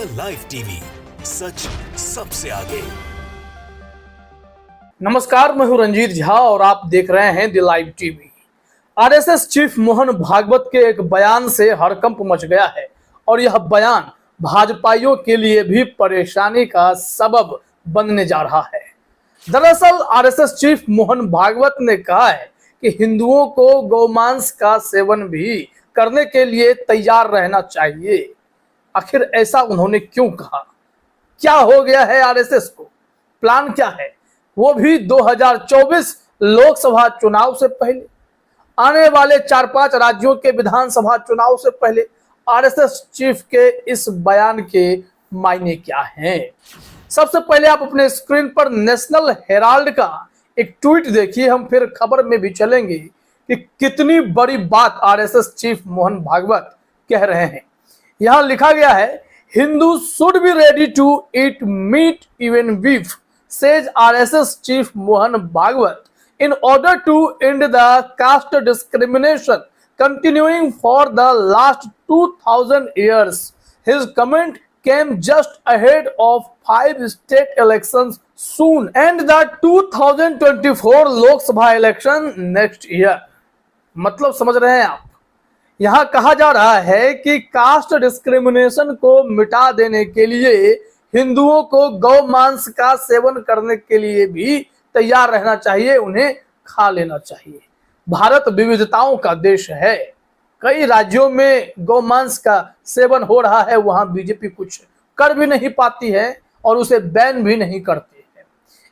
The live TV, सच सबसे आगे। नमस्कार, मैं हूं रंजीत झा और आप देख रहे हैं the live TV. RSS chief Mohan Bhagwat के एक बयान से हड़कंप मच गया है और यह बयान भाजपाइयों के लिए भी परेशानी का सबब बनने जा रहा है। दरअसल आरएसएस चीफ मोहन भागवत ने कहा है कि हिंदुओं को गौमांस का सेवन भी करने के लिए तैयार रहना चाहिए। आखिर ऐसा उन्होंने क्यों कहा? क्या हो गया है आरएसएस को? प्लान क्या है? वो भी 2024 लोकसभा चुनाव से पहले, आने वाले 4-5 राज्यों के विधानसभा चुनाव से पहले आरएसएस चीफ के इस बयान के मायने क्या हैं? सबसे पहले आप अपने स्क्रीन पर नेशनल हेराल्ड का एक ट्वीट देखिए, हम फिर खबर में भी चलेंगे कि कितनी बड़ी बात आरएसएस चीफ मोहन भागवत कह रहे हैं। यहां लिखा गया है, Hindu should be ready to eat meat even beef, says RSS chief Mohan Bhagwat, in order to end the caste discrimination continuing for the last 2000 years. His comment came just ahead of 5 state elections soon and the 2024 Lok Sabha election next year. मतलब समझ रहे हैं आप? यहाँ कहा जा रहा है कि कास्ट डिस्क्रिमिनेशन को मिटा देने के लिए हिंदुओं को गौ मांस का सेवन करने के लिए भी तैयार रहना चाहिए, उन्हें खा लेना चाहिए। भारत विविधताओं का देश है, कई राज्यों में गौ मांस का सेवन हो रहा है, वहां बीजेपी कुछ कर भी नहीं पाती है और उसे बैन भी नहीं करती है।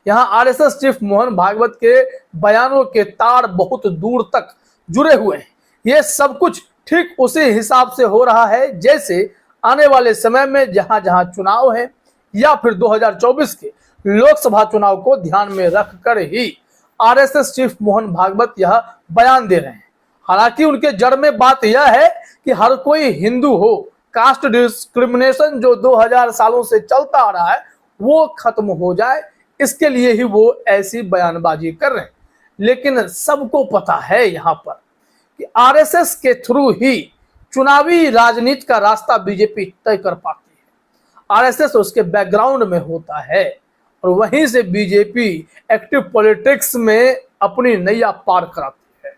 यहाँ आरएसएस चीफ मोहन भागवत के बयानों के तार बहुत दूर तक जुड़े हुए हैं। ये सब कुछ ठीक उसी हिसाब से हो रहा है जैसे आने वाले समय में जहां जहां चुनाव है या फिर 2024 के लोकसभा चुनाव को ध्यान में रखकर ही आरएसएस चीफ मोहन भागवत यह बयान दे रहे हैं। हालांकि उनके जड़ में बात यह है कि हर कोई हिंदू हो, कास्ट डिस्क्रिमिनेशन जो 2000 सालों से चलता आ रहा है वो खत्म हो जाए, इसके लिए ही वो ऐसी बयानबाजी कर रहे हैं। लेकिन सबको पता है यहाँ पर कि आरएसएस के थ्रू ही चुनावी राजनीति का रास्ता बीजेपी तय कर पाती है। आरएसएस उसके बैकग्राउंड में होता है और वहीं से बीजेपी एक्टिव पॉलिटिक्स में अपनी नैया पार कराती है।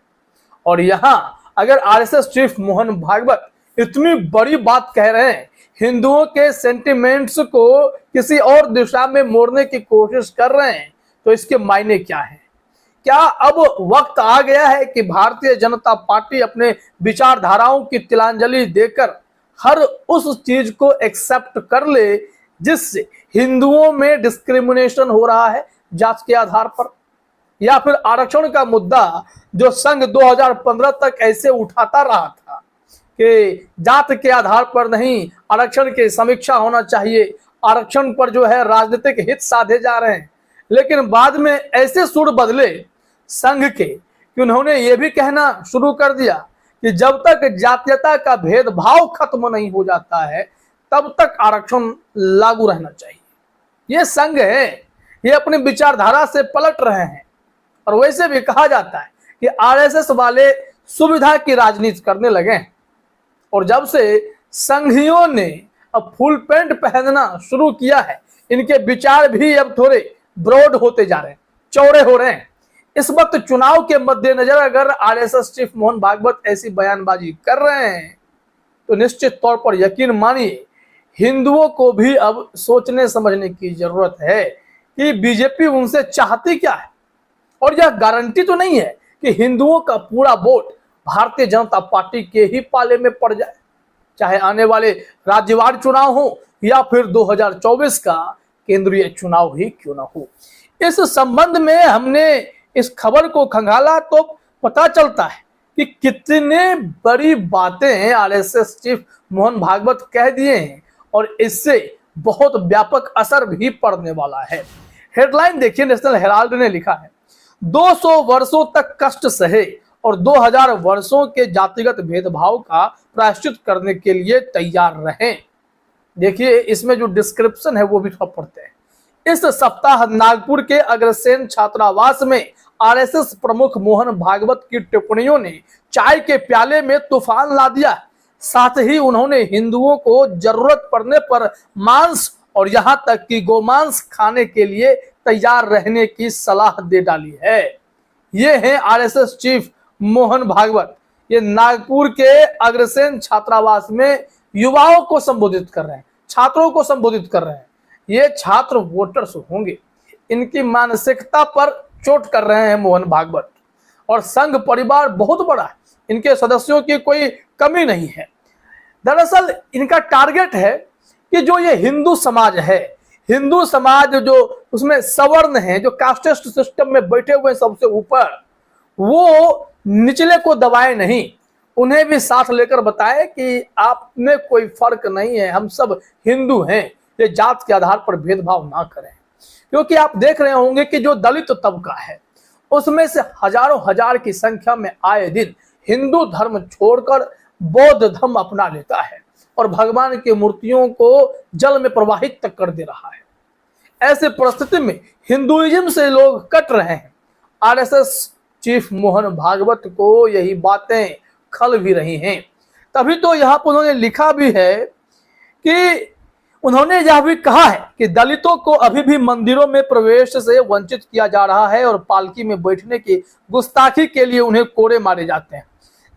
और यहाँ अगर आरएसएस चीफ मोहन भागवत इतनी बड़ी बात कह रहे हैं, हिंदुओं के सेंटिमेंट्स को किसी और दिशा में मोड़ने की कोशिश कर रहे हैं, तो इसके मायने क्या है? क्या अब वक्त आ गया है कि भारतीय जनता पार्टी अपने विचारधाराओं की तिलांजलि देकर हर उस चीज को एक्सेप्ट कर ले जिससे हिंदुओं में डिस्क्रिमिनेशन हो रहा है जात के आधार पर? या फिर आरक्षण का मुद्दा जो संघ 2015 तक ऐसे उठाता रहा था कि जात के आधार पर नहीं, आरक्षण की समीक्षा होना चाहिए, आरक्षण पर जो है राजनीतिक हित साधे जा रहे हैं, लेकिन बाद में ऐसे सुर बदले संघ के कि उन्होंने ये भी कहना शुरू कर दिया कि जब तक जातीयता का भेदभाव खत्म नहीं हो जाता है तब तक आरक्षण लागू रहना चाहिए। ये संघ है, ये अपनी विचारधारा से पलट रहे हैं। और वैसे भी कहा जाता है कि आरएसएस वाले सुविधा की राजनीति करने लगे हैं और जब से संघियों ने अब फुल पैंट पहनना शुरू किया है, इनके विचार भी अब थोड़े ब्रॉड होते जा रहे हैं, चौड़े हो रहे हैं। इस वक्त चुनाव के मद्देनजर अगर आरएसएस चीफ मोहन भागवत ऐसी बयानबाजी कर रहे हैं तो निश्चित तौर पर यकीन मानिए हिंदुओं को भी अब सोचने समझने की जरूरत है कि बीजेपी उनसे चाहती क्या है। और यह गारंटी तो नहीं है कि हिंदुओं का पूरा वोट भारतीय जनता पार्टी के ही पाले में पड़ जाए, चाहे आने वाले राज्यवार चुनाव हो या फिर 2024 का केंद्रीय चुनाव ही क्यों ना हो। इस संबंध में हमने इस खबर को खंगाला तो पता चलता है कि कितने बड़ी बातें आरएसएस चीफ मोहन भागवत कह दिए हैं और इससे बहुत व्यापक असर भी पड़ने वाला है। हेडलाइन देखिए, नेशनल हेराल्ड ने लिखा है, 200 वर्षों तक कष्ट सहे और 2000 वर्षों के जातिगत भेदभाव का प्रायश्चित करने के लिए तैयार रहें। देखिए इसमें जो डिस्क्रिप्शन है वो भी थोड़ा पढ़ते हैं। इस सप्ताह नागपुर के अग्रसेन छात्रावास में आरएसएस प्रमुख मोहन भागवत की टिप्पणियों ने चाय के प्याले में तूफान ला दिया। साथ ही उन्होंने हिंदुओं को जरूरत पड़ने पर मांस और यहां तक कि गोमांस खाने के लिए तैयार रहने की सलाह दे डाली है। ये हैं आरएसएस चीफ मोहन भागवत। ये नागपुर के अग्रसेन छात्रावास में युवाओं को संबोधित कर रहे हैं, छात्रों को संबोधित कर रहे हैं। ये छात्र वोटर्स होंगे, इनकी मानसिकता पर चोट कर रहे हैं मोहन भागवत। और संघ परिवार बहुत बड़ा है, इनके सदस्यों की कोई कमी नहीं है। दरअसल इनका टारगेट है कि जो ये हिंदू समाज है, हिंदू समाज जो उसमें सवर्ण है, जो कास्टेस्ट सिस्टम में बैठे हुए सबसे ऊपर, वो निचले को दबाए नहीं, उन्हें भी साथ लेकर बताए कि आप में कोई फर्क नहीं है, हम सब हिंदू हैं, ये जात के आधार पर भेदभाव ना करें। क्योंकि आप देख रहे होंगे कि जो दलित तबका है उसमें से हजारों हजार की संख्या में आए दिन हिंदू धर्म छोड़कर बौद्ध धर्म अपना लेता है और भगवान की मूर्तियों को जल में प्रवाहित तक कर दे रहा है। ऐसे परिस्थिति में हिंदुइज्म से लोग कट रहे हैं। आरएसएस चीफ मोहन भागवत को यही बातें खल भी रही हैं। तभी तो यहाँ पर उन्होंने लिखा भी है कि उन्होंने यह भी कहा है कि दलितों को अभी भी मंदिरों में प्रवेश से वंचित किया जा रहा है और पालकी में बैठने की गुस्ताखी के लिए उन्हें कोड़े मारे जाते हैं।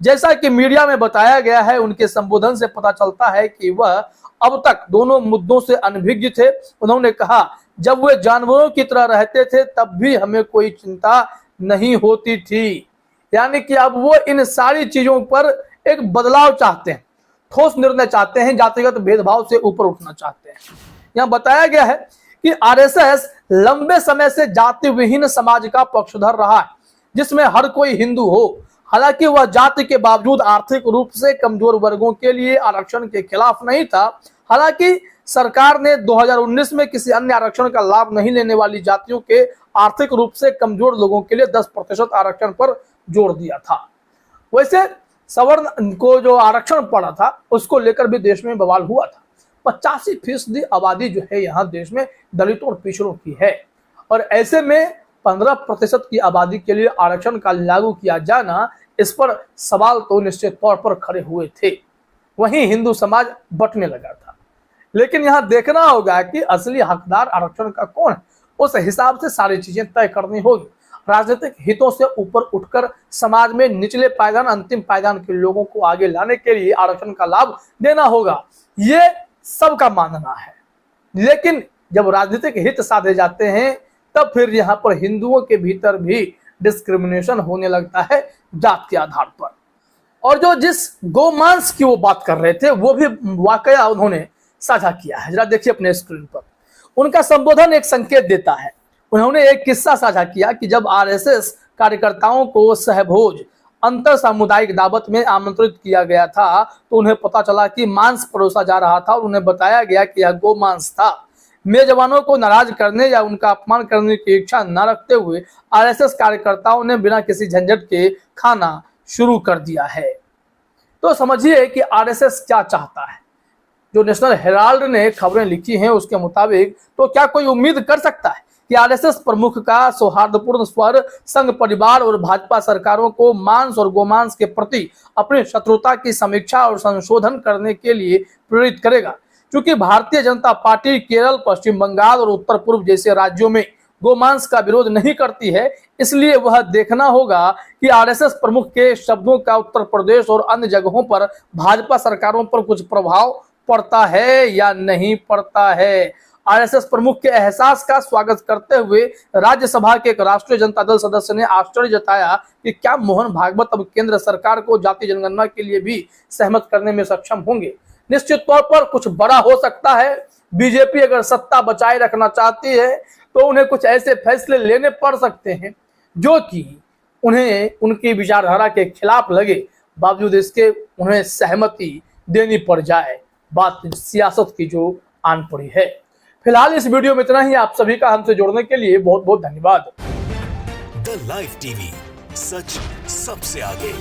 जैसा कि मीडिया में बताया गया है, उनके संबोधन से पता चलता है कि वह अब तक दोनों मुद्दों से अनभिज्ञ थे। उन्होंने कहा, जब वे जानवरों की तरह रहते थे तब भी हमें कोई चिंता नहीं होती थी। यानी कि अब वो इन सारी चीजों पर एक बदलाव चाहते हैं, ठोस निर्णय चाहते हैं, जातिगत भेदभाव से ऊपर उठना चाहते हैं। यहाँ बताया गया है कि आरएसएस लंबे समय से जाति विहीन समाज का पक्षधर रहा है, जिसमें हर कोई हिंदू हो। हालांकि वह जाति के बावजूद आर्थिक रूप से कमजोर वर्गों के लिए आरक्षण के खिलाफ नहीं था। हालांकि सरकार ने 2019 में किसी अन्य आरक्षण का लाभ नहीं लेने वाली जातियों के आर्थिक रूप से कमजोर लोगों के लिए 10% आरक्षण पर जोर दिया था। वैसे सवर्ण को जो आरक्षण पड़ा था उसको लेकर भी देश में बवाल हुआ था। 85% आबादी जो है यहाँ देश में दलितों और पिछड़ों की है, और ऐसे में 15% की आबादी के लिए आरक्षण का लागू किया जाना, इस पर सवाल तो निश्चित तौर पर खड़े हुए थे। वहीं हिंदू समाज बंटने लगा था। लेकिन यहाँ देखना होगा कि असली हकदार आरक्षण का कौन है, उस हिसाब से सारी चीजें तय करनी होगी। राजनीतिक हितों से ऊपर उठकर समाज में निचले पायदान, अंतिम पायदान के लोगों को आगे लाने के लिए आरक्षण का लाभ देना होगा, ये सबका मानना है। लेकिन जब राजनीतिक हित साधे जाते हैं तब फिर यहाँ पर हिंदुओं के भीतर भी डिस्क्रिमिनेशन होने लगता है जात के आधार पर। और जो जिस गोमांस की वो बात कर रहे थे वो भी वाकया उन्होंने साझा किया है। जरा देखिए अपने स्क्रीन पर, उनका संबोधन एक संकेत देता है। उन्होंने एक किस्सा साझा किया कि जब आरएसएस कार्यकर्ताओं को सहभोज अंतर सामुदायिक दावत में आमंत्रित किया गया था तो उन्हें पता चला कि मांस परोसा जा रहा था और उन्हें बताया गया कि यह गोमांस था। मेजबानों को नाराज करने या उनका अपमान करने की इच्छा न रखते हुए आरएसएस कार्यकर्ताओं ने बिना किसी झंझट के खाना शुरू कर दिया है। तो समझिए कि आरएसएस क्या चाहता है। जो नेशनल हेराल्ड ने खबरें लिखी हैं उसके मुताबिक तो क्या कोई उम्मीद कर सकता है कि आरएसएस प्रमुख का सौहार्दपूर्ण स्वर संघ परिवार और भाजपा सरकारों को मांस और गोमांस के प्रति अपनी शत्रुता की समीक्षा और संशोधन करने के लिए प्रेरित करेगा? क्योंकि भारतीय जनता पार्टी केरल, पश्चिम बंगाल और उत्तर पूर्व जैसे राज्यों में गोमांस का विरोध नहीं करती है, इसलिए वह देखना होगा कि आरएसएस प्रमुख के शब्दों का उत्तर प्रदेश और अन्य जगहों पर भाजपा सरकारों पर कुछ प्रभाव पड़ता है या नहीं पड़ता है। आरएसएस प्रमुख के एहसास का स्वागत करते हुए राज्यसभा के एक राष्ट्रीय जनता दल सदस्य ने आश्चर्य जताया कि क्या मोहन भागवत अब केंद्र सरकार को जाति जनगणना के लिए भी सहमत करने में सक्षम होंगे? निश्चित तौर पर कुछ बड़ा हो सकता है। बीजेपी अगर सत्ता बचाए रखना चाहती है तो उन्हें कुछ ऐसे फैसले लेने पड़ सकते हैं जो कि उन्हें उनकी विचारधारा के खिलाफ लगे, बावजूद इसके उन्हें सहमति देनी पड़ जाए। बात सियासत की जो आन पड़ी है। फिलहाल इस वीडियो में इतना ही। आप सभी का हमसे जुड़ने के लिए बहुत बहुत धन्यवाद। द लाइव टीवी, सच सबसे आगे।